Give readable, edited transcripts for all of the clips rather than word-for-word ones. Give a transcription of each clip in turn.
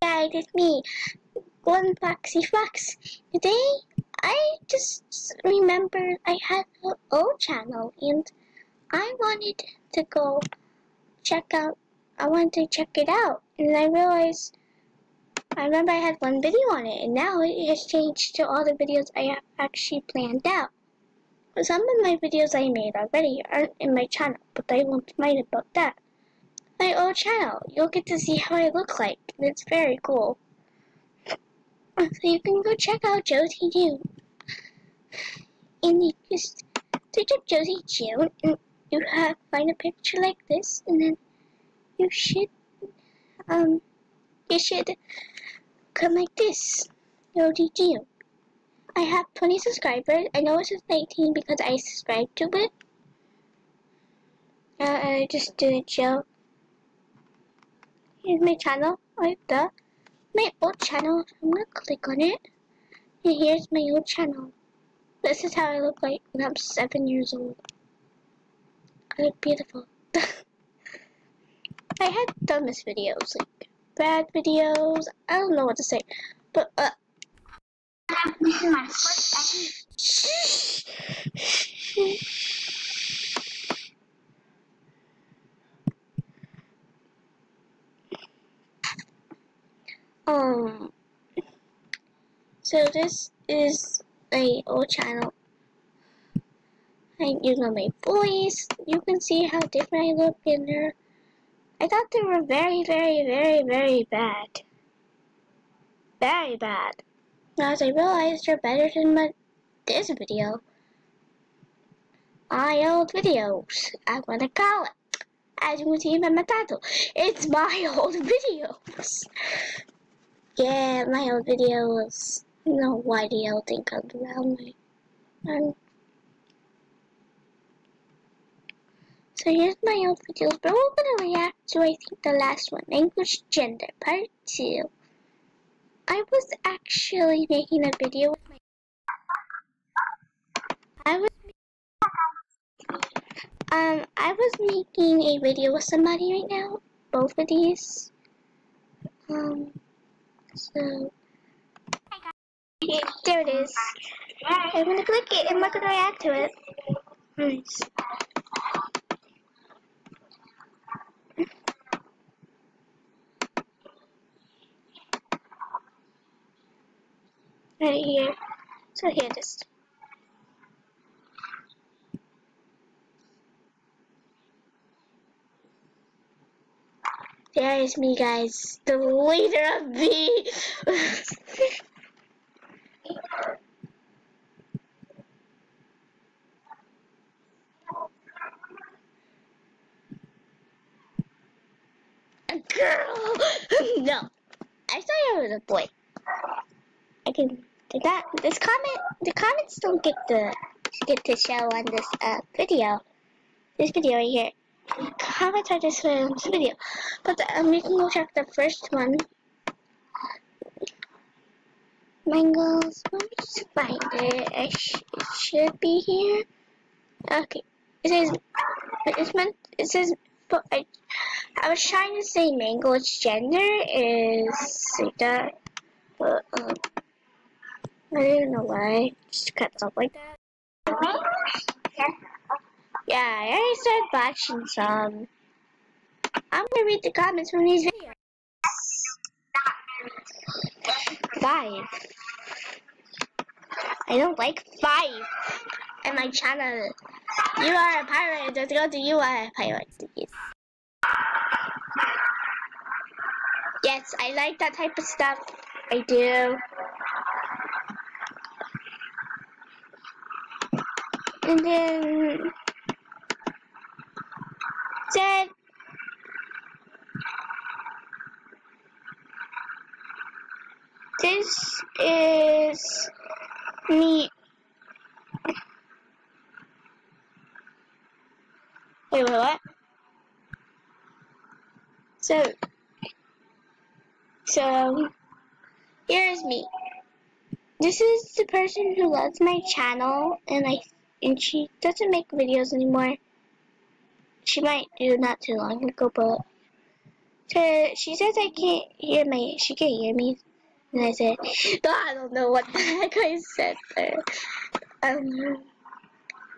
guys, it's me, One Foxy Fox. Today, I just remembered I had an old channel and I wanted to go I wanted to check it out. And I realized, I remember I had one video on it and now it has changed to all the videos I have actually planned out. Some of my videos I made already aren't in my channel, but I won't mind about that. My old channel, you'll get to see how I look like, and it's very cool. So you can go check out Josie June. And you just search up Josie June, and you find a picture like this, and then you should come like this, Josie June. I have 20 subscribers. I know it says 19 because I subscribed to it. I just didn't show. Here's my channel, my old channel. I'm gonna click on it, and here's my old channel. This is how I look like when I'm 7 years old. I look beautiful. I had dumbest videos, like bad videos. I don't know what to say, but this is my first. So this is my old channel. And you know my voice. You can see how different I look in there. I thought they were very, very, very, very bad. Very bad. Now as I realized they're better than this video. My old videos. I'm gonna call it. As you can see by my title, it's my old videos. Yeah, my old videos. I don't know why the yellow thing comes around me. So here's my old videos, but we're gonna react to, I think, the last one, English Gender Part 2. I was actually making a video with my I was making a video with somebody right now, both of these. So there it is. I'm gonna click it and we're gonna react to it. Nice. Right here. So here it is. There is me, guys, the leader of me. A girl. No, I thought I was a boy. I can. The comments don't get to show on this video. This video right here. Comments are just on this video. But we can go check the first one. Mangoes. Let me just find it. It should be here. Okay. It says. But I was trying to say Mango's gender is like that. But I didn't know why. Just cut stuff like that. Yeah, I already started watching some. I'm gonna read the comments from these videos. 5. I don't like 5 in my channel. You are a pirate. Let's go to you are a pirate. Yes, I like that type of stuff. I do. And then said this is me. Wait, what? So here's me. This is the person who loves my channel, and she doesn't make videos anymore. She might do not too long ago, but She says she can't hear me. And I said, I don't know what the heck I said there. And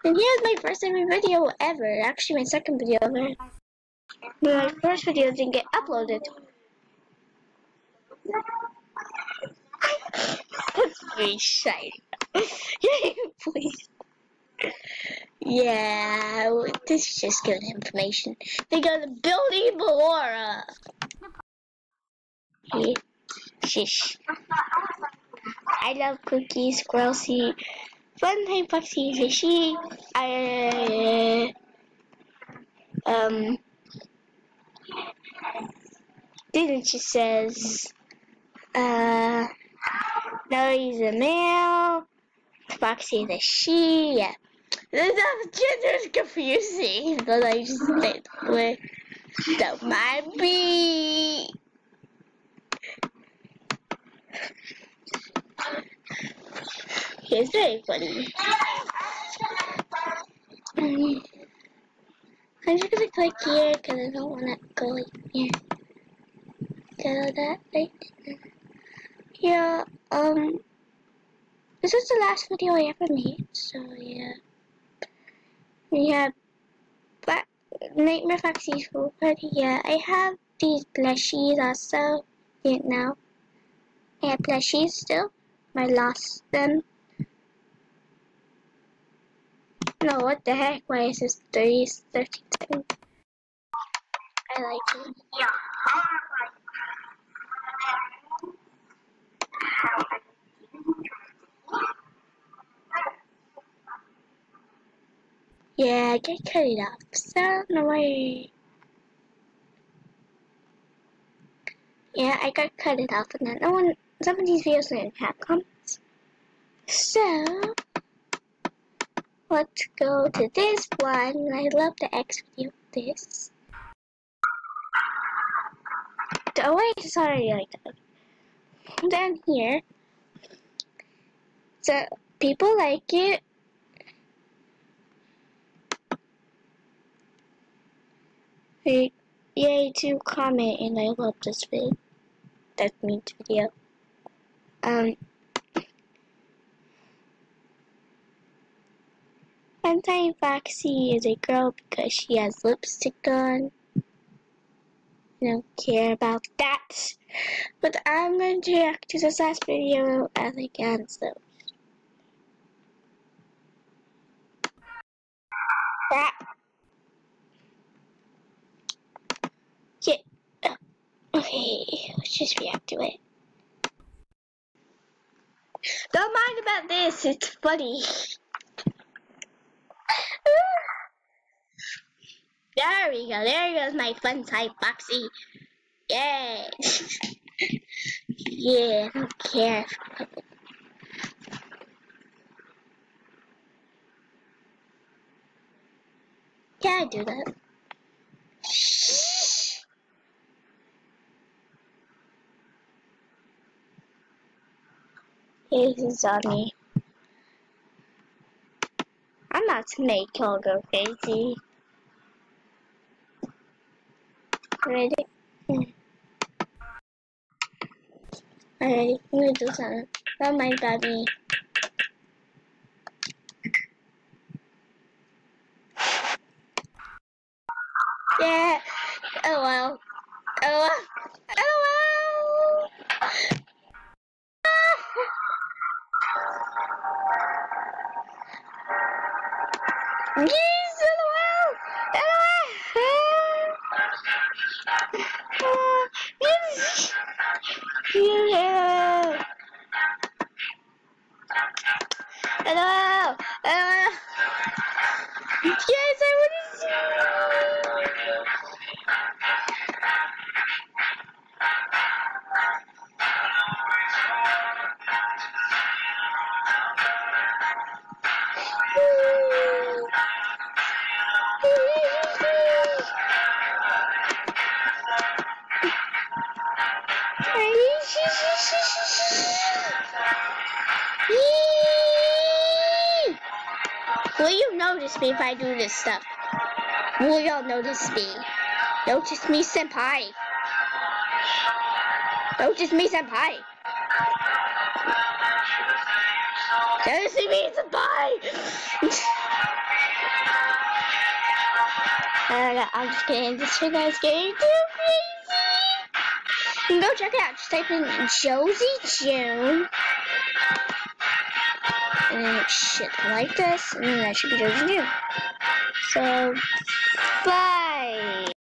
here's my first ever video ever. Actually, my second video ever. My first video didn't get uploaded. That's very shiny. Please. Yeah, this is just good information. They got a building Melora. Yeah. Shish. I love cookies, squirrelsy, fun time foxy, fishy. Didn't she says, no, he's a male, foxy the she, yeah. The gender is confusing, but I just said, don't mind me. It's very funny. I'm just gonna click here because I don't want to go like here. Go that right. Yeah, this is the last video I ever made, so yeah. We have Nightmare Foxy's Pool Party, yeah. I have these plushies also, now. I have plushies still. I lost them. No, what the heck? Why is this 37? I like it. Yeah. Yeah, I can cut it off. So, I don't know why. Yeah, I got cut it off, and then some of these videos didn't have comments. So, let's go to this one. I love the X video. This. Oh wait, it's already like that. Down here. So, people like it. Hey, yay to comment, and I love this video. That means video. Funtime Foxy is a girl because she has lipstick on. I don't care about that. But I'm going to react to this last video as I can, so. That. Yeah. Okay, let's just react to it. Don't mind about this, it's funny. There we go, there goes my Funtime Foxy. Yay! Yeah, I don't care. Can I do that? This is on me. I'm not to make y'all go crazy. Ready? Alright, I'm gonna do something. Don't mind about me. Yeah. Oh well. Oh well. Oh well. Yes, LOL. LOL. Yes. Yeah. LOL. LOL. Yes, I want to see. Will you notice me if I do this stuff? Will y'all notice me? Notice me, senpai. Oh, just me, senpai. Seriously, me, senpai. I'm just kidding. This guy's getting too crazy. You can go check it out. Just type in Josie June. And then shit like this. And then that should be Josie June. So, bye.